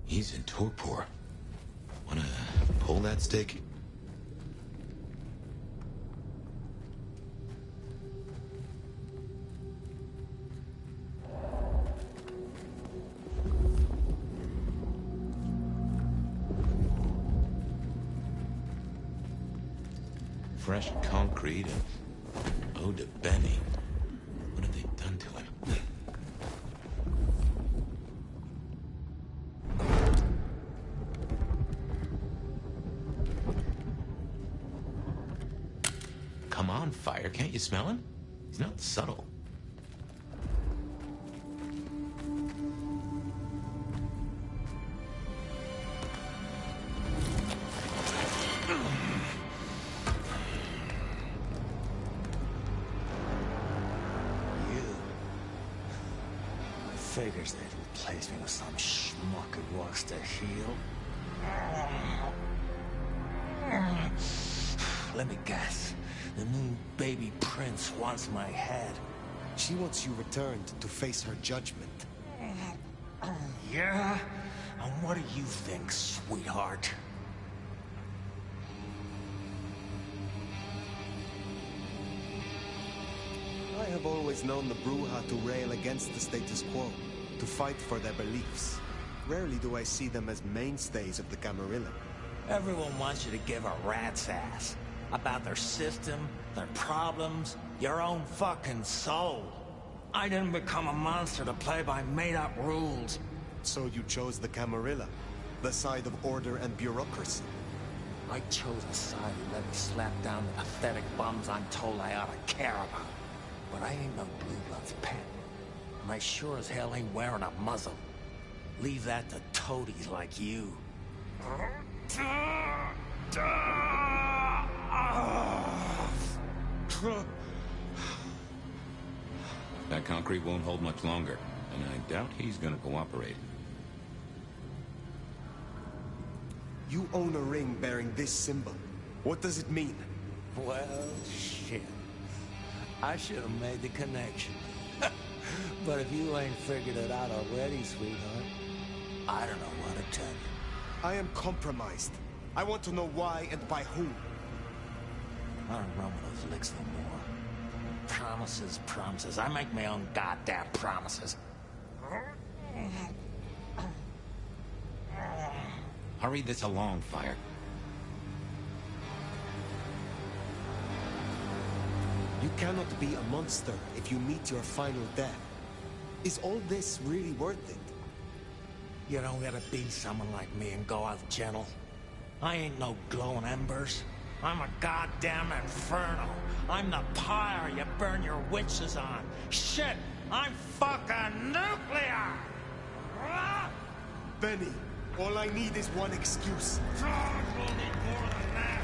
He's in torpor. Wanna pull that stick? Fresh concrete and ode to Benny. What have they done to him? Come on, Fire. Can't you smell him? He's not subtle. Figures they'd replace me with some schmuck who wants to heal. Let me guess. The new baby prince wants my head. She wants you returned to face her judgment. Yeah? And what do you think, sweetheart? I have always known the Bruja to rail against the status quo, to fight for their beliefs. Rarely do I see them as mainstays of the Camarilla. Everyone wants you to give a rat's ass about their system, their problems, your own fucking soul. I didn't become a monster to play by made-up rules. So you chose the Camarilla, the side of order and bureaucracy. I chose a side who let me slap down the pathetic bums I'm told I ought to care about. But I ain't no Blue Blood's pet. And I sure as hell ain't wearing a muzzle. Leave that to toadies like you. That concrete won't hold much longer, and I doubt he's gonna cooperate. You own a ring bearing this symbol. What does it mean? Well, shit. I should have made the connection. But if you ain't figured it out already, sweetheart, I don't know what to tell you. I am compromised. I want to know why and by whom. I don't remember those licks no more. Promises, promises. I make my own goddamn promises. Hurry this along, Fire. You cannot be a monster if you meet your final death. Is all this really worth it? You don't gotta be someone like me and go out gentle. I ain't no glowing embers. I'm a goddamn inferno. I'm the pyre you burn your witches on. Shit, I'm fucking nuclear! Benny, all I need is one excuse. We'll need more than that.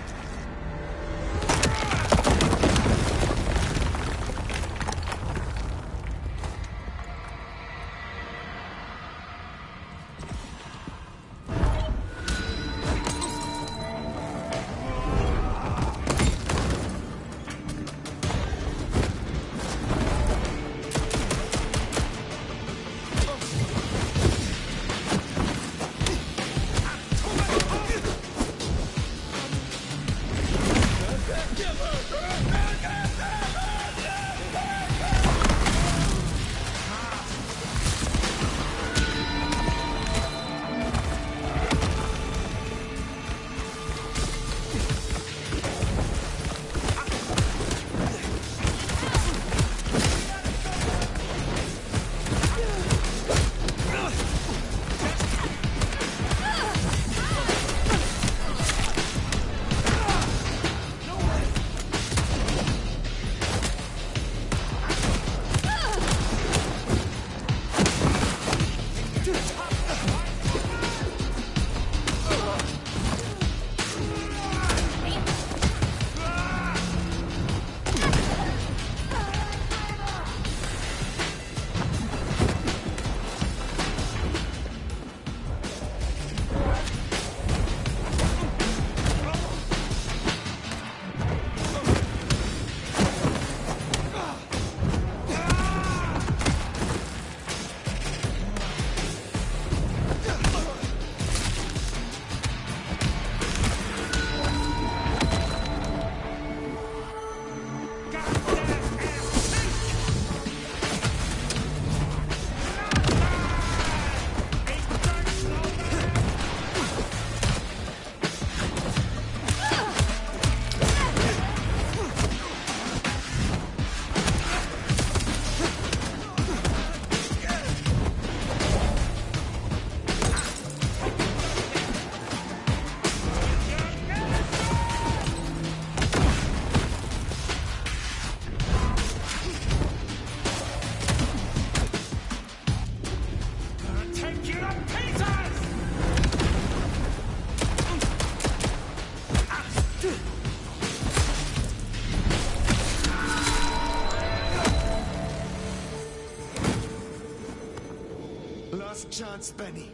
Last chance, Benny.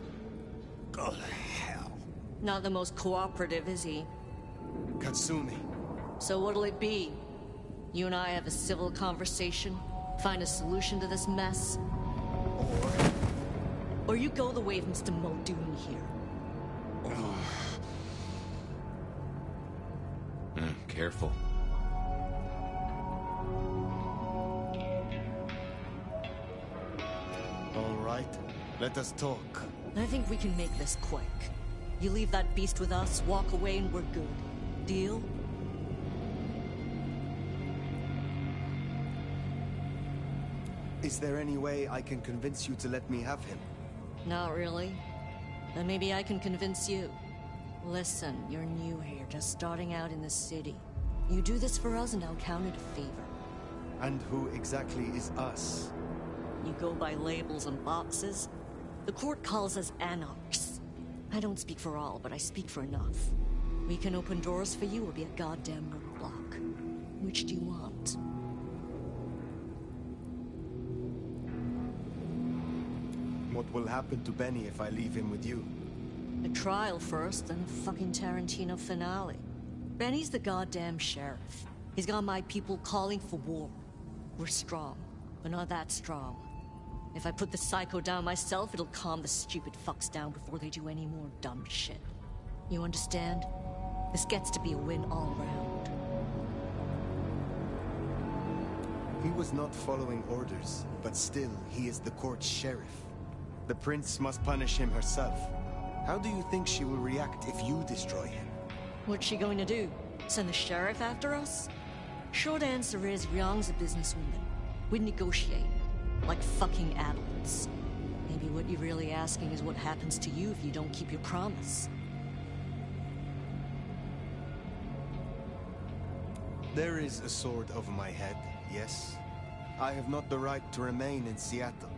Go to hell. Not the most cooperative, is he? Katsumi. So what'll it be? You and I have a civil conversation? Find a solution to this mess? Or you go the way of Mr. Muldoon here? Careful. All right, let us talk. I think we can make this quick. You leave that beast with us, walk away, and we're good. Deal? Is there any way I can convince you to let me have him? Not really. Then maybe I can convince you. Listen, you're new here, just starting out in the city. You do this for us and I'll count it a favor. And who exactly is us? You go by labels and boxes. The court calls us anarchs. I don't speak for all, but I speak for enough. We can open doors for you or be a goddamn roadblock. Which do you want? What will happen to Benny if I leave him with you? A trial first, then a fucking Tarantino finale. Benny's the goddamn sheriff. He's got my people calling for war. We're strong, but not that strong. If I put the psycho down myself, it'll calm the stupid fucks down before they do any more dumb shit. You understand? This gets to be a win all around. He was not following orders, but still, he is the court's sheriff. The prince must punish him herself. How do you think she will react if you destroy him? What's she going to do? Send the sheriff after us? Short answer is, Ryong's a businesswoman. We'd negotiate. Like fucking adults. Maybe what you're really asking is what happens to you if you don't keep your promise. There is a sword over my head, yes. I have not the right to remain in Seattle.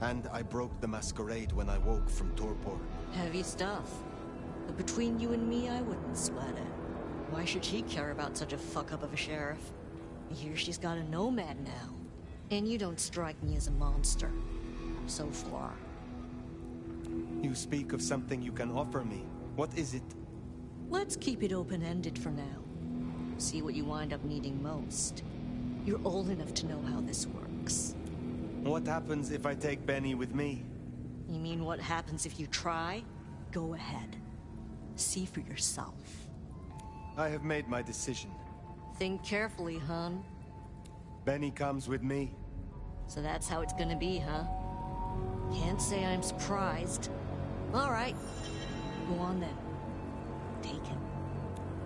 And I broke the masquerade when I woke from torpor. Heavy stuff. But between you and me, I wouldn't sweat it. Why should she care about such a fuck-up of a sheriff? Here she's got a nomad now. And you don't strike me as a monster. So far. You speak of something you can offer me. What is it? Let's keep it open-ended for now. See what you wind up needing most. You're old enough to know how this works. What happens if I take Benny with me? You mean what happens if you try? Go ahead. See for yourself. I have made my decision. Think carefully, hon. Benny comes with me. So that's how it's gonna be, huh? Can't say I'm surprised. All right. Go on then. Take him.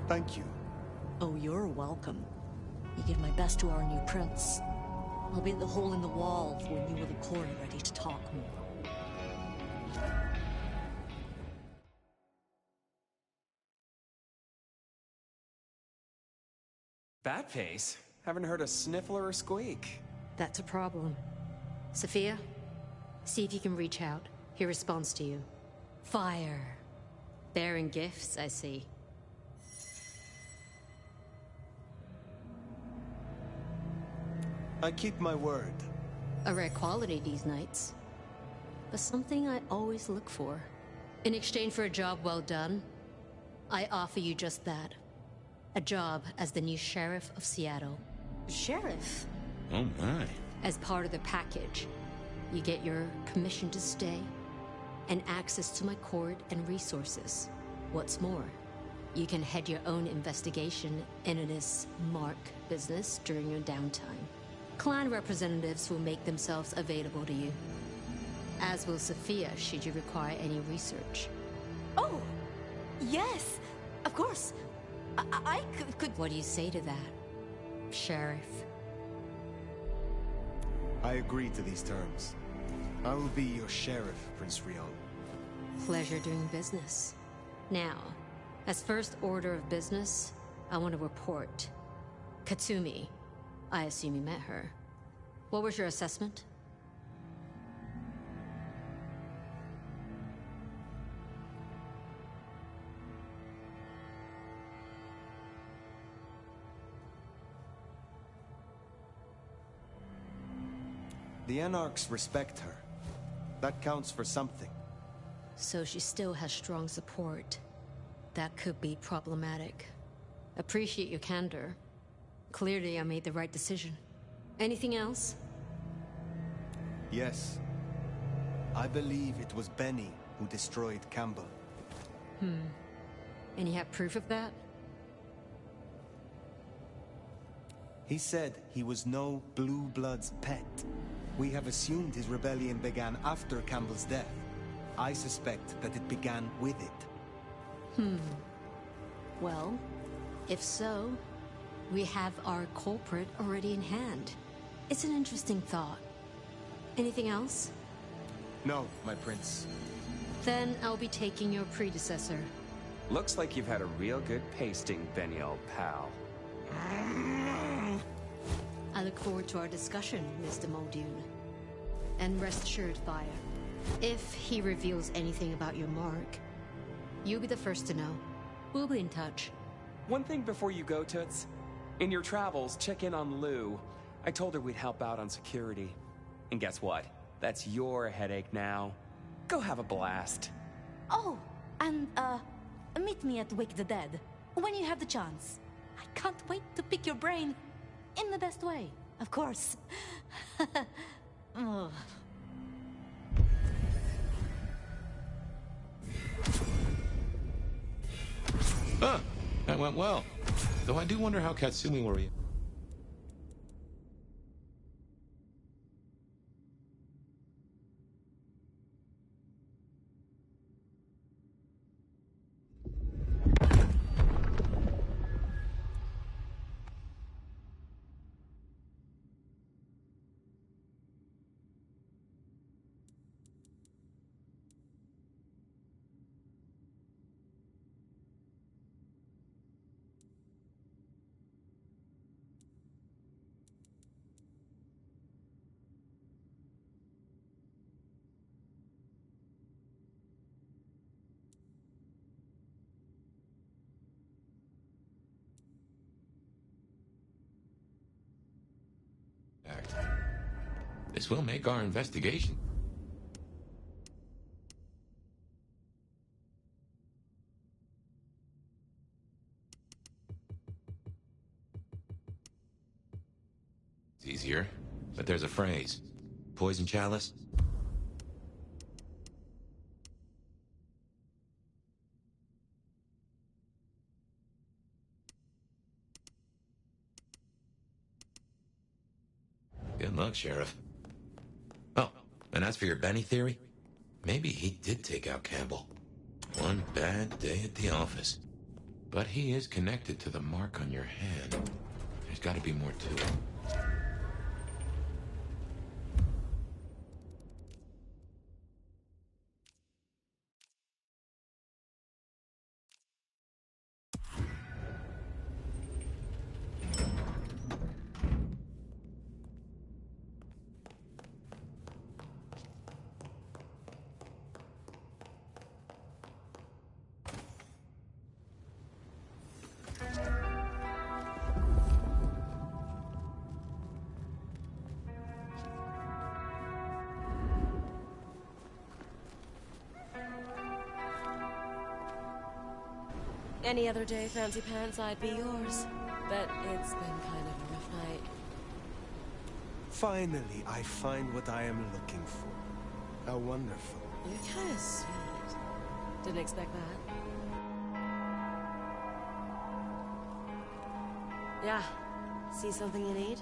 Thank you. Oh, you're welcome. You give my best to our new prince. I'll be at the hole in the wall when you or the court are ready to talk more. That pace? Haven't heard a sniffle or a squeak. That's a problem. Sophia, see if you can reach out. He responds to you. Fire. Bearing gifts, I see. I keep my word. A rare quality these nights. But something I always look for. In exchange for a job well done, I offer you just that. A job as the new sheriff of Seattle. Sheriff? Oh my. As part of the package, you get your permission to stay and access to my court and resources. What's more, you can head your own investigation into this Mark business during your downtime. Clan representatives will make themselves available to you, as will Sophia should you require any research. Oh, yes, of course. I could... What do you say to that, Sheriff? I agree to these terms. I will be your sheriff, Prince Ryong. Pleasure doing business. Now, as first order of business, I want to report. Katsumi, I assume you met her. What was your assessment? The Anarchs respect her. That counts for something. So she still has strong support. That could be problematic. Appreciate your candor. Clearly I made the right decision. Anything else? Yes. I believe it was Benny who destroyed Campbell. And you have proof of that? He said he was no Blue Blood's pet. We have assumed his rebellion began after Campbell's death. I suspect that it began with it. Well, if so, we have our culprit already in hand. It's an interesting thought. Anything else? No, my prince. Then I'll be taking your predecessor. Looks like you've had a real good pasting, Benny, old pal. I look forward to our discussion, Mr. Muldoon. And rest assured, Fire, if he reveals anything about your mark, you'll be the first to know. We'll be in touch. One thing before you go, Toots. In your travels, check in on Lou. I told her we'd help out on security. And guess what? That's your headache now. Go have a blast. Oh, and, meet me at Wake the Dead, when you have the chance. I can't wait to pick your brain. In the best way, of course. Ugh. Huh, that went well. Though I do wonder how Katsumi will react. This will make our investigation. It's easier, but there's a phrase. Poison chalice? Good luck, Sheriff. Oh, and as for your Benny theory, maybe he did take out Campbell. One bad day at the office. But he is connected to the mark on your hand. There's got to be more to it. Any other day, Fancy Pants, I'd be yours. But it's been kind of a rough night. Finally, I find what I am looking for. How wonderful. You're kind of sweet. Didn't expect that. Yeah. See something you need?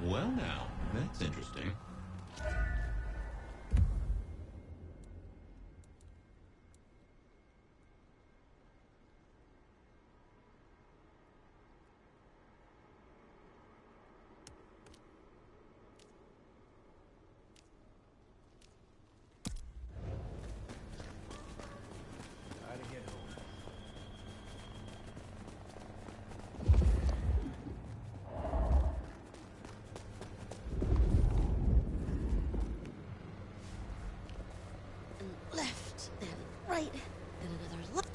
Well now, that's interesting. Left, then right, then another left.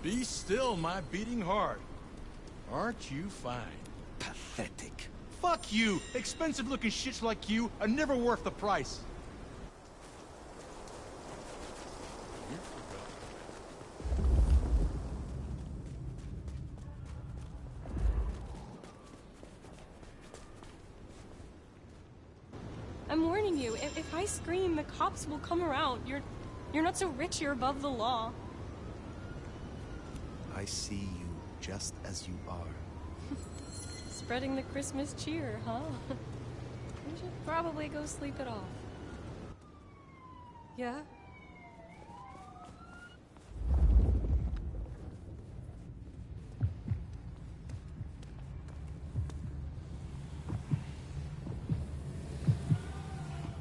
Be still, my beating heart. Aren't you fine? Pathetic. Fuck you! Expensive-looking shits like you are never worth the price. I'm warning you, if I scream, the cops will come around. You're not so rich, you're above the law. I see you just as you are. Spreading the Christmas cheer, huh? You should probably go sleep it off. Yeah?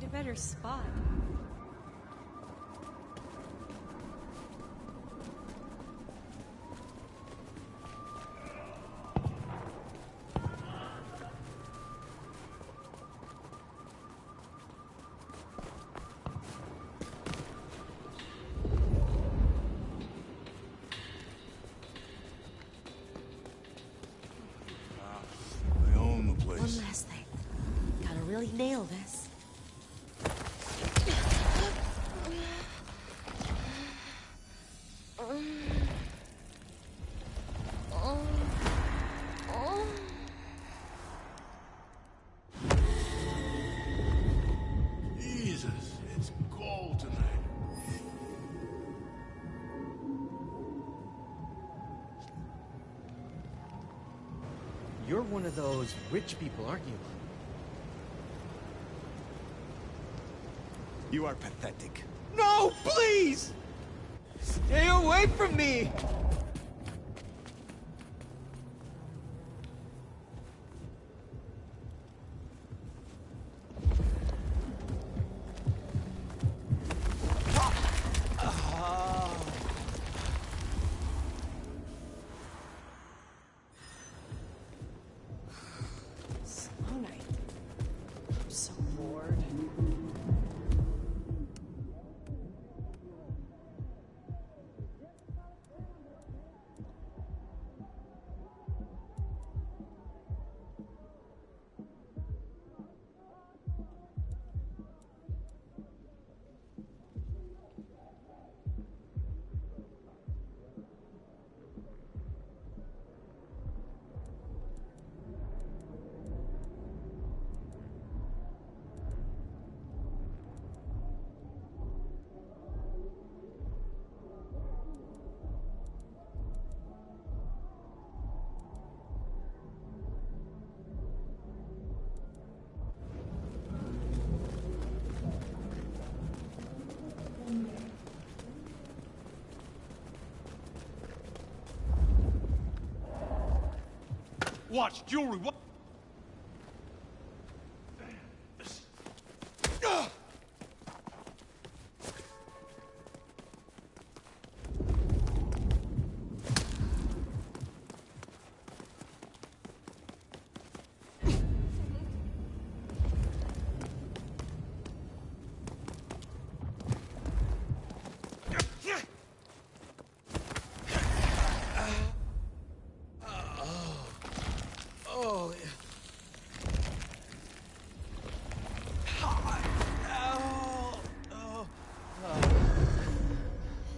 Get a better spot. I own the place. One last thing. Gotta really nail this. Jesus, it's cold tonight. You're one of those rich people, aren't you? You are pathetic. No, please! Stay away from me! Slow night. I'm so bored. Watch, jewelry, what?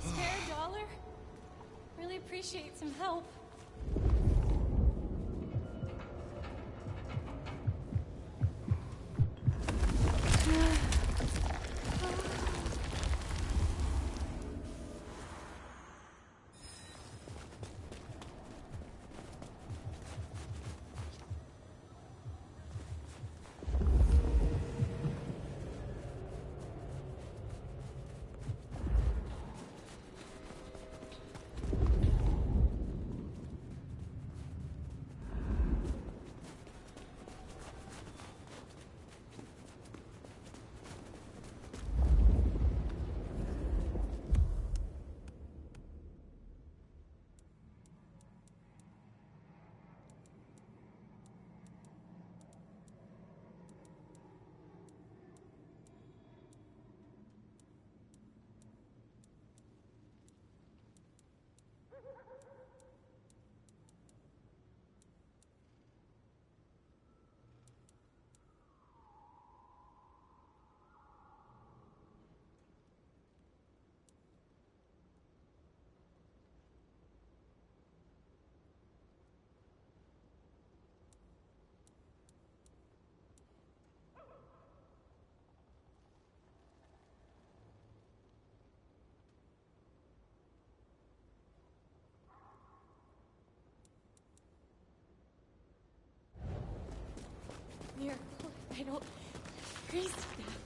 Spare a dollar? Really appreciate some help. Miracle, I don't freeze to death.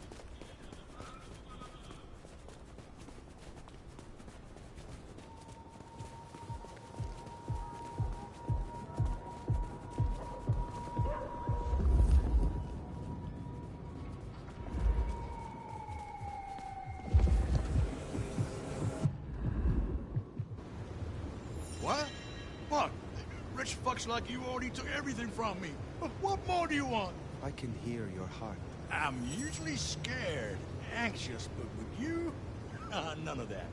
What? Fuck. Rich fucks like you already took everything from me. What more do you want? I can hear your heart. I'm usually scared, anxious, but with you, none of that.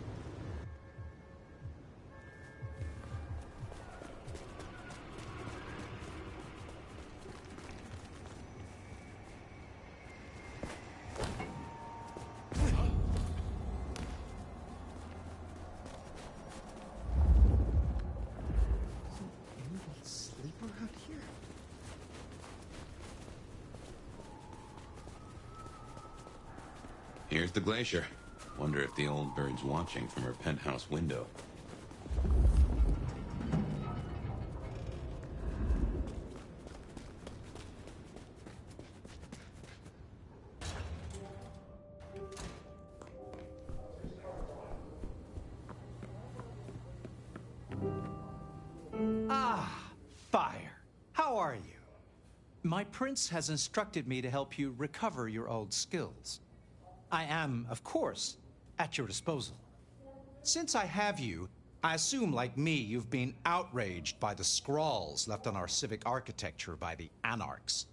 Sleeper out here? Here's the glacier. Wonder if the old bird's watching from her penthouse window. Fire. How are you? My prince has instructed me to help you recover your old skills. I am, of course, at your disposal. Since I have you, I assume, like me, you've been outraged by the scrawls left on our civic architecture by the Anarchs.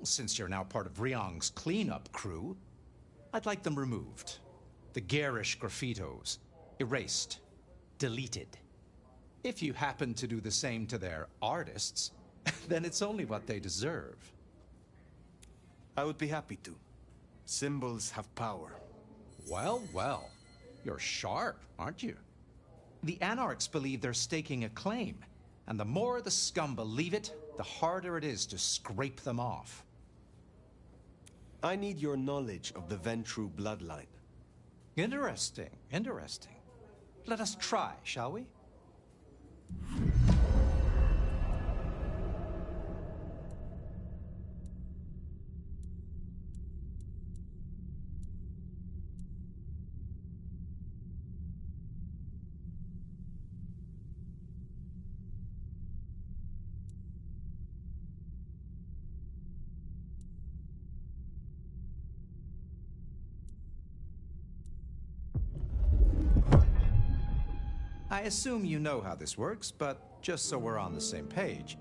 Since you're now part of Ryong's cleanup crew, I'd like them removed. The garish graffitos, erased, deleted. If you happen to do the same to their artists, then it's only what they deserve. I would be happy to. Symbols have power. Well, well. You're sharp, aren't you? The Anarchs believe they're staking a claim, and the more the scum believe it, the harder it is to scrape them off. I need your knowledge of the Ventru bloodline. Interesting, interesting. Let us try, shall we? I assume you know how this works, but just so we're on the same page,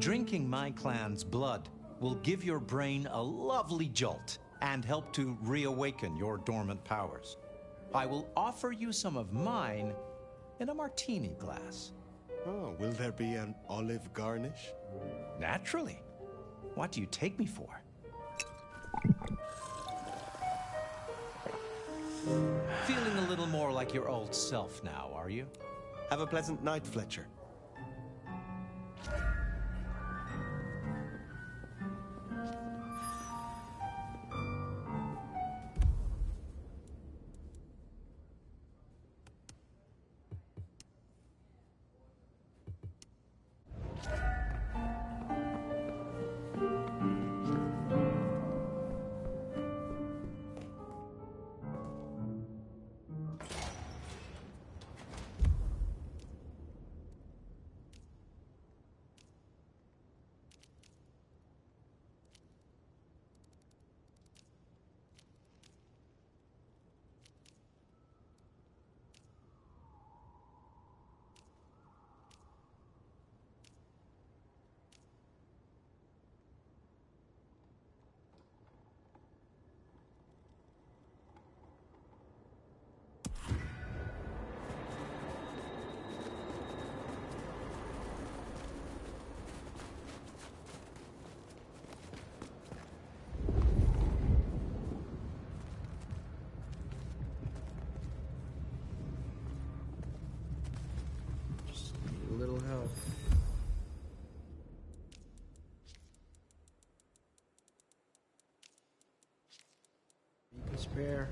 drinking my clan's blood will give your brain a lovely jolt and help to reawaken your dormant powers. I will offer you some of mine in a martini glass. Oh, will there be an olive garnish? Naturally. What do you take me for? Feeling a little more like your old self now, are you? Have a pleasant night, Fletcher. Little help. You can spare.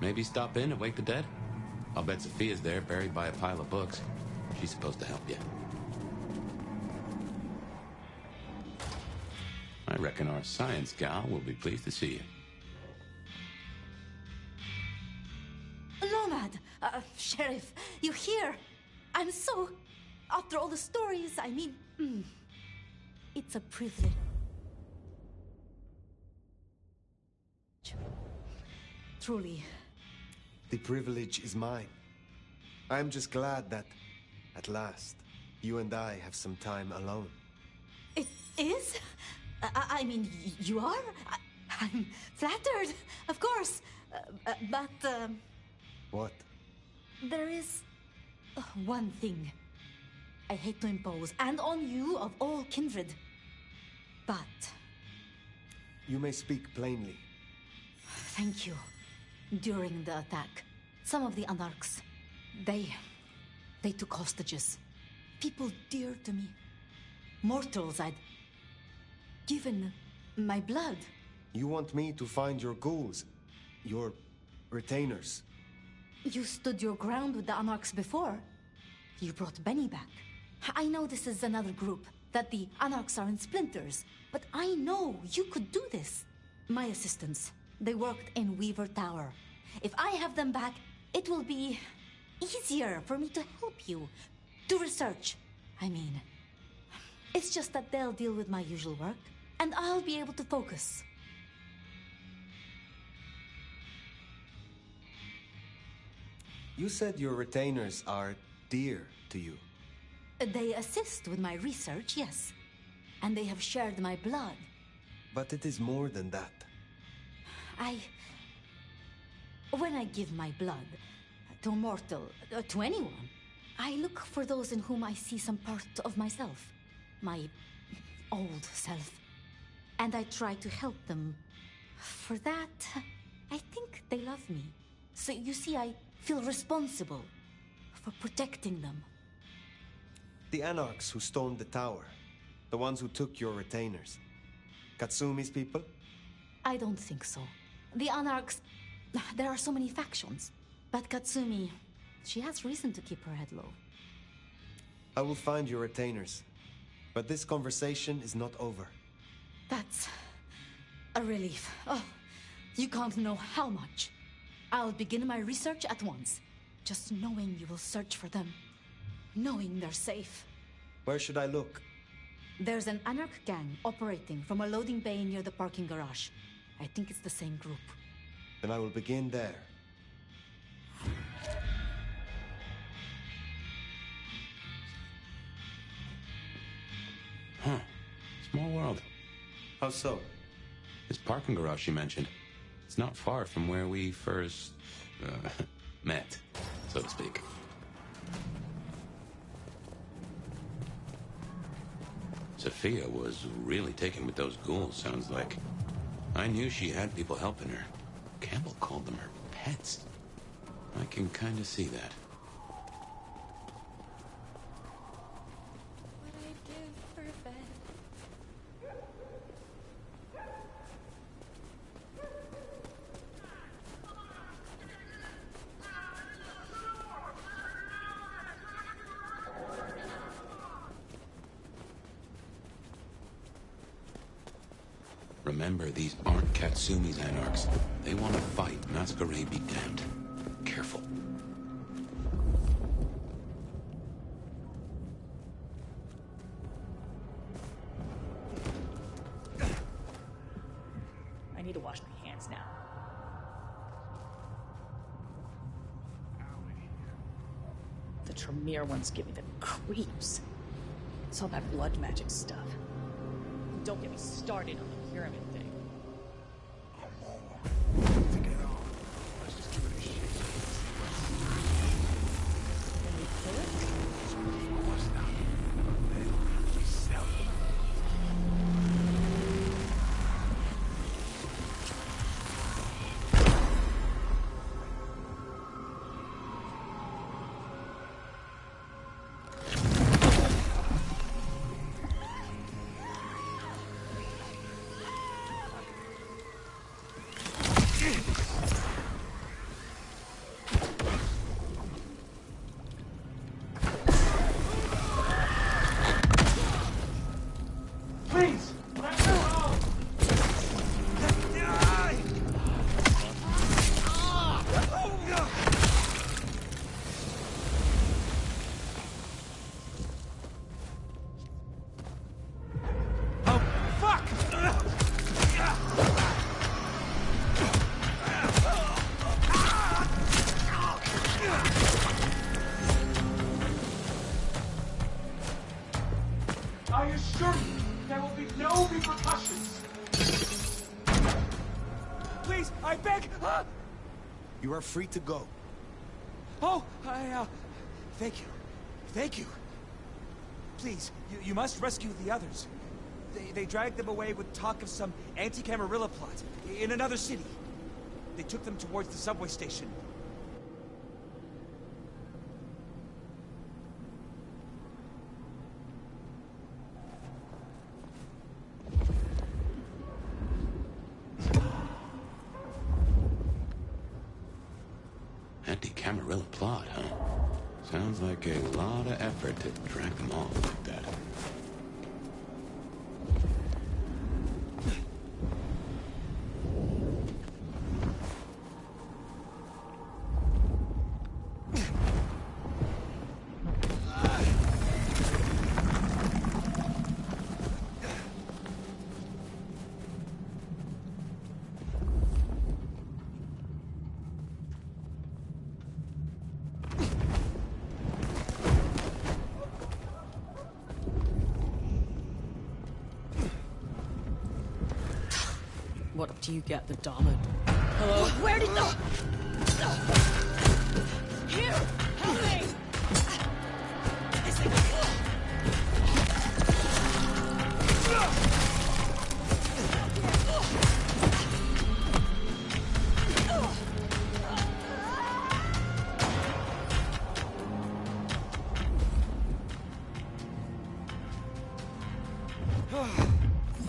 Maybe stop in and wake the dead? I'll bet Sophia's there, buried by a pile of books. She's supposed to help you. I reckon our science gal will be pleased to see you. Nomad! Sheriff, you here? I'm so... After all the stories, I mean... It's a privilege. Truly. The privilege is mine. I'm just glad that, at last, you and I have some time alone. It is? I mean, you are? I'm flattered, of course. But, What? there is one thing I hate to impose, and on you of all kindred. But... You may speak plainly. Thank you. During the attack, some of the Anarchs, they took hostages. People dear to me. Mortals I'd given my blood. You want me to find your ghouls, your retainers. You stood your ground with the Anarchs before. You brought Benny back. I know this is another group, that the Anarchs are in splinters, but I know you could do this. My assistants, they worked in Weaver Tower. If I have them back, it will be easier for me to help you. To research, I mean. It's just that they'll deal with my usual work, and I'll be able to focus. You said your retainers are dear to you. They assist with my research, yes. And they have shared my blood. But it is more than that. When I give my blood to a mortal, to anyone, I look for those in whom I see some part of myself. My old self. And I try to help them. For that, I think they love me. So you see, I feel responsible for protecting them. The Anarchs who stormed the tower. The ones who took your retainers. Katsumi's people? I don't think so. The Anarchs... There are so many factions. But Katsumi... She has reason to keep her head low. I will find your retainers. But this conversation is not over. That's... a relief. Oh, you can't know how much. I'll begin my research at once. Just knowing you will search for them. Knowing they're safe. Where should I look? There's an Anarch gang operating from a loading bay near the parking garage. I think it's the same group. Then I will begin there. Huh. Small world. How so? This parking garage you mentioned. It's not far from where we first... met, so to speak. Sophia was really taken with those ghouls, sounds like. I knew she had people helping her. Campbell called them her pets. I can kind of see that. What I'd give for Ben. Remember, these aren't Katsumi's anarchs. They want to fight, masquerade be damned. Careful. I need to wash my hands now. The Tremere ones give me the creeps. It's all that blood magic stuff. Don't get me started on the pyramid thing. Can we kill it? I assure you, there will be no repercussions. Please, I beg. You are free to go. Oh, thank you. Thank you. Please, you must rescue the others. They dragged them away with talk of some anti-Camarilla plot in another city. They took them towards the subway station. Anti-Camarilla plot, huh? Sounds like a lot of effort to drag them off like that. What do you get, the Dama? Hello? Where did the... Here! Help me!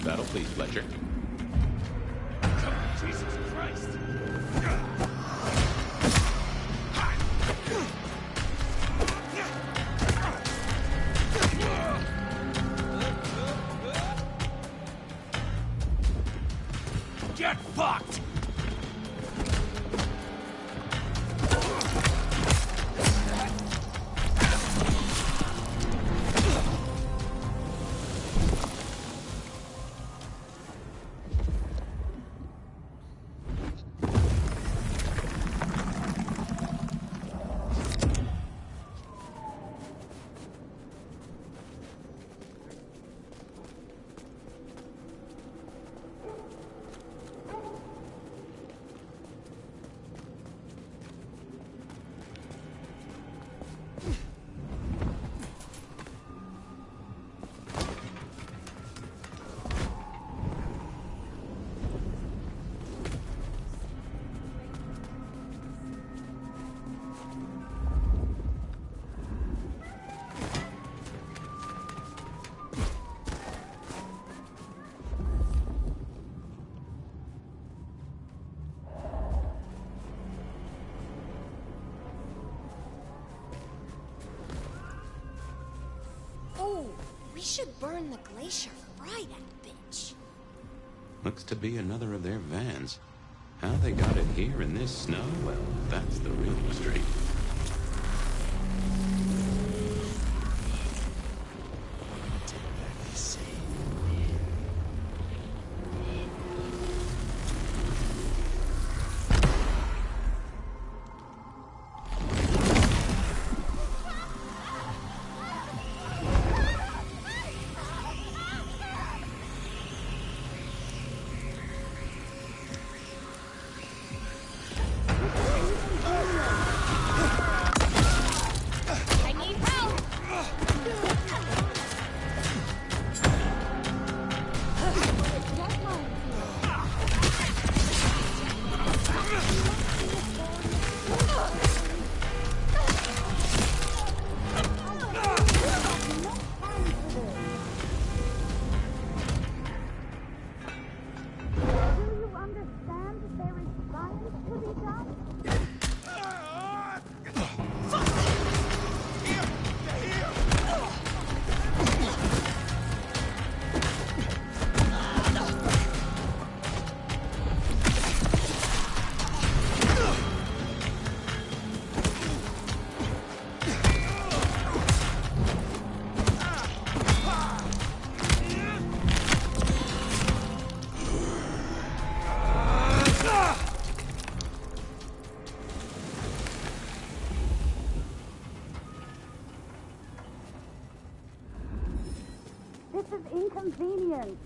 That'll please Fletcher. Jesus Christ! Get fucked! should burn the glacier, fry that bitch. Looks to be another of their vans. How they got it here in this snow, well, that's the real mystery. Inconvenience.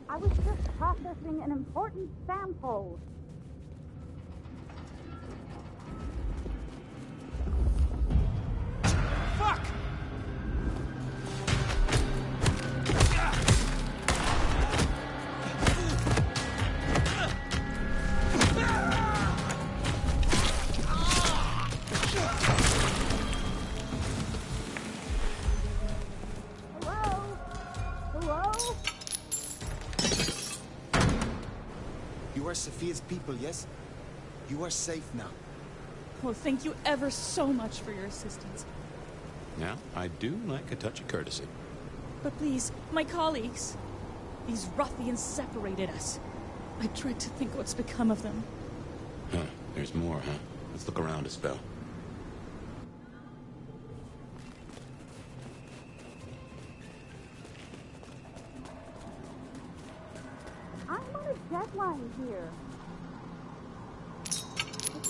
I was just processing an important sample. Fuck! You are Sophia's people, yes? You are safe now. Well, thank you ever so much for your assistance. Now, I do like a touch of courtesy. But please, my colleagues. These ruffians separated us. I dread to think what's become of them. Huh, there's more, huh? Let's look around a spell. I'm on a deadline here.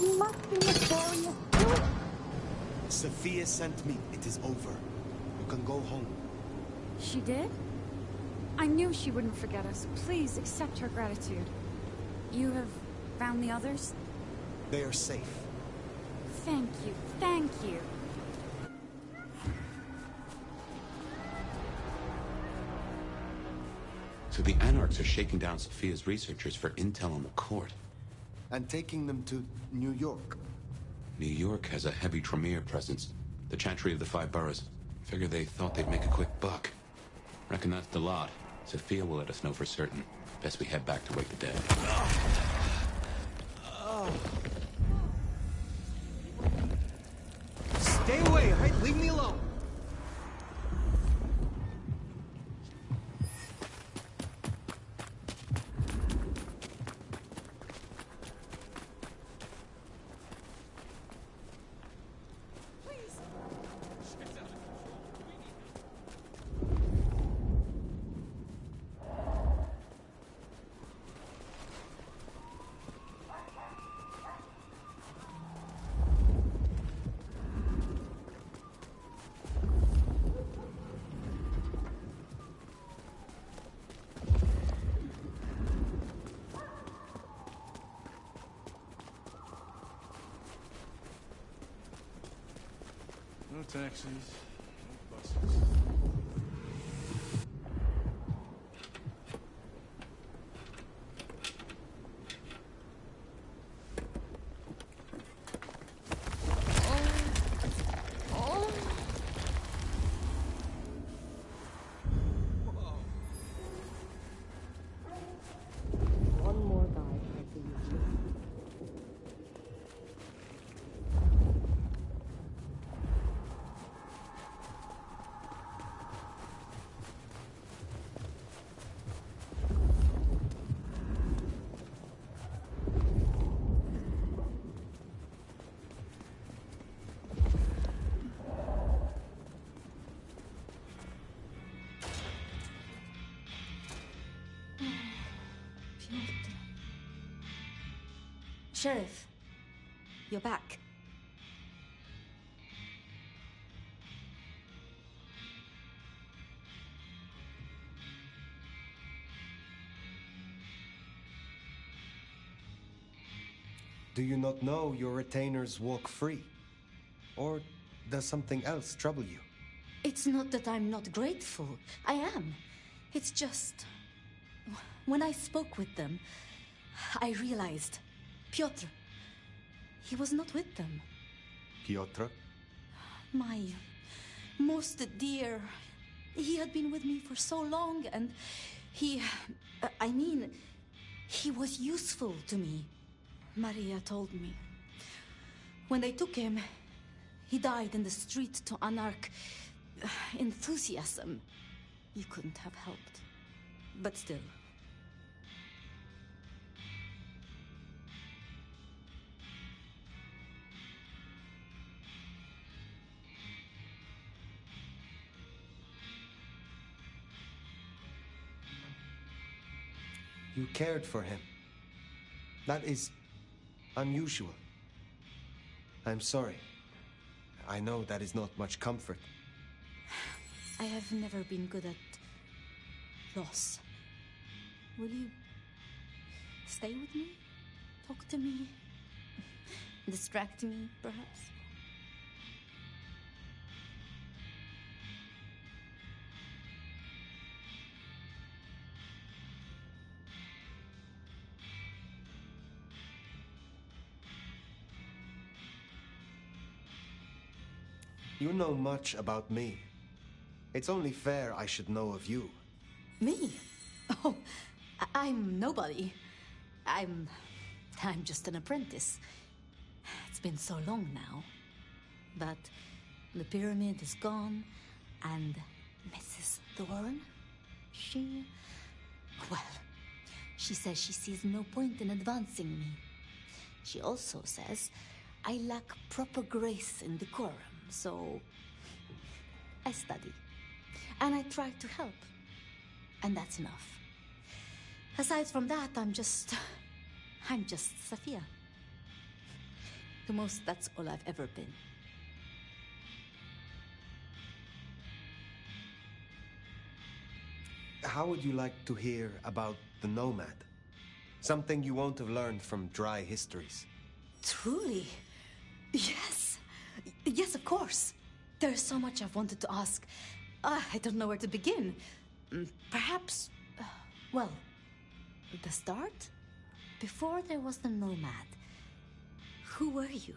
You must be nefarious too. Sophia sent me. It is over. You can go home. She did? I knew she wouldn't forget us. Please accept her gratitude. You have found the others? They are safe. Thank you. Thank you. So the Anarchs are shaking down Sophia's researchers for intel on the court. And taking them to New York. New York has a heavy Tremere presence. The Chantry of the Five Boroughs. Figure they thought they'd make a quick buck. Reckon that's the lot. Sophia will let us know for certain. Best we head back to wake the dead. Stay away, all right? Leave me alone. No taxis, no buses. One more guy can't be used. Piotr. Sheriff, you're back. Do you not know your retainers walk free? Or does something else trouble you? It's not that I'm not grateful. I am. It's just... When I spoke with them, I realized Piotr, he was not with them. Piotr? My most dear. He had been with me for so long, and he... he was useful to me. Maria told me. When they took him, he died in the street to Anarch enthusiasm. You couldn't have helped. But still. You cared for him. That is unusual. I'm sorry. I know that is not much comfort. I have never been good at loss. Will you stay with me? Talk to me? Distract me, perhaps? You know much about me. It's only fair I should know of you. Me? Oh, I'm nobody. I'm just an apprentice. It's been so long now. But the pyramid is gone, and Mrs. Thorne, well, she says she sees no point in advancing me. She also says I lack proper grace and decorum, so I study. And I try to help. And that's enough. Aside from that, I'm just Sophia. The most, that's all I've ever been. How would you like to hear about the Nomad? Something you won't have learned from dry histories. Truly? Yes. Yes, of course. There's so much I've wanted to ask. I don't know where to begin. Perhaps, well, the start? Before there was the Nomad, who were you?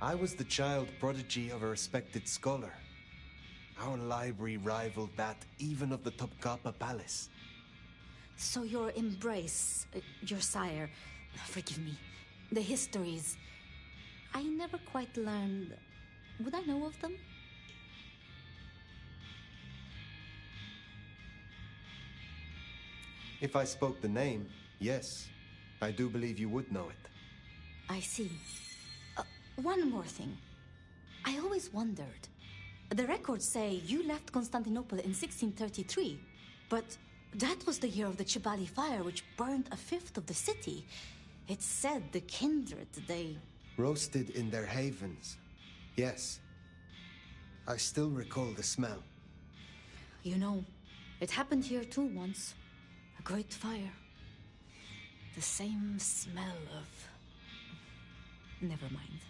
I was the child prodigy of a respected scholar. Our library rivaled that even of the Topkapi Palace. So your embrace, your sire, forgive me, the histories, I never quite learned. Would I know of them? If I spoke the name, yes. I do believe you would know it. I see. One more thing. I always wondered. The records say you left Constantinople in 1633, but that was the year of the Chibali fire, which burned a fifth of the city. It's said the kindred, they... Roasted in their havens. Yes. I still recall the smell. You know, it happened here too once. A great fire. The same smell of... Never mind.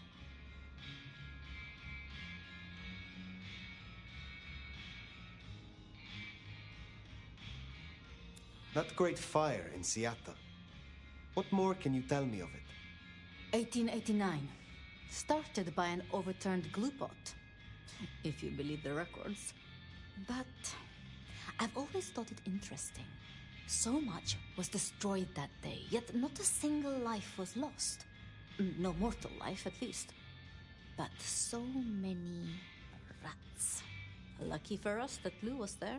That great fire in Seattle. What more can you tell me of it? 1889. Started by an overturned glue pot. If you believe the records. But I've always thought it interesting. So much was destroyed that day, yet not a single life was lost. No mortal life, at least. But so many rats. Lucky for us that Lou was there.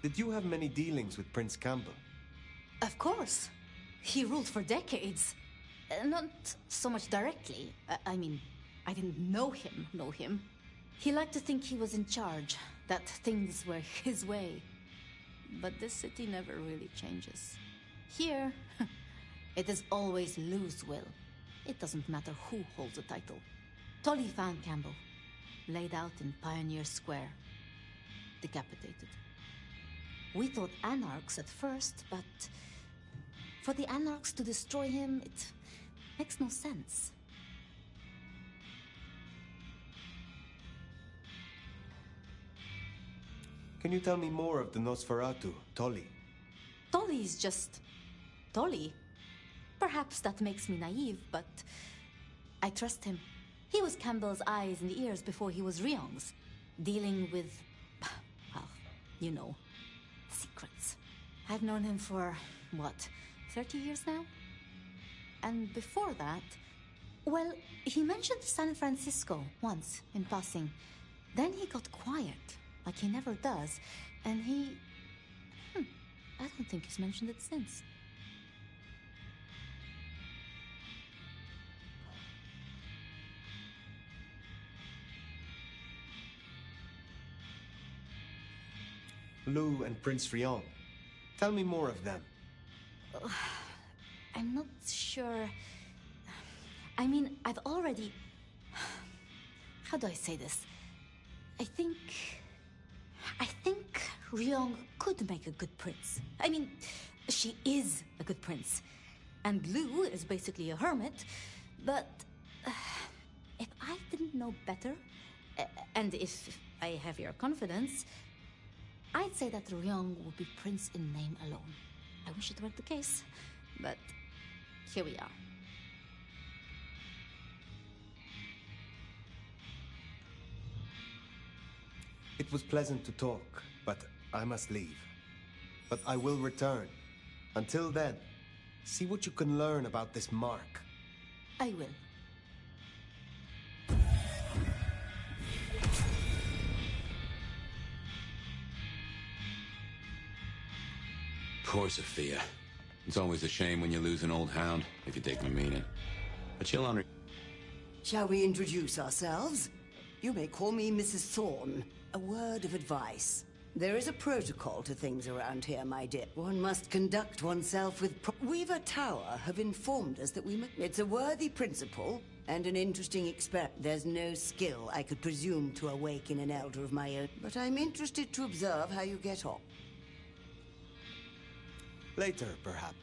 Did you have many dealings with Prince Campbell? Of course. He ruled for decades. Not so much directly. I mean, I didn't know him. He liked to think he was in charge, that things were his way. But this city never really changes. Here, it is always Lou's will. It doesn't matter who holds the title. Tolly found Campbell, laid out in Pioneer Square, decapitated. We thought Anarchs at first, but for the Anarchs to destroy him, it makes no sense. Can you tell me more of the Nosferatu, Tolly? Tolly is just Tolly. Perhaps that makes me naive, but I trust him. He was Campbell's eyes and ears before he was Ryong's, dealing with, well, you know, secrets. I've known him for, what, 30 years now? And before that, well, he mentioned San Francisco once, in passing. Then he got quiet, like he never does, and I don't think he's mentioned it since. Lou and Prince Ryong. Tell me more of them. I'm not sure. I mean, I've already... How do I say this? I think Ryong could make a good prince. I mean, she is a good prince. And Lou is basically a hermit. But if I didn't know better, and if I have your confidence, I'd say that Ryong would be prince in name alone. I wish it were the case, but here we are. It was pleasant to talk, but I must leave. But I will return. Until then, see what you can learn about this mark. I will. Poor Sophia. It's always a shame when you lose an old hound, if you take my meaning. But she'll under... Shall we introduce ourselves? You may call me Mrs. Thorne. A word of advice. There is a protocol to things around here, my dear. One must conduct oneself with Weaver Tower have informed us that it's a worthy principle and an interesting experiment. There's no skill I could presume to awake in an elder of my own, but I'm interested to observe how you get on. Later, perhaps.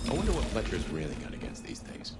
I wonder what Fletcher's really got against these things.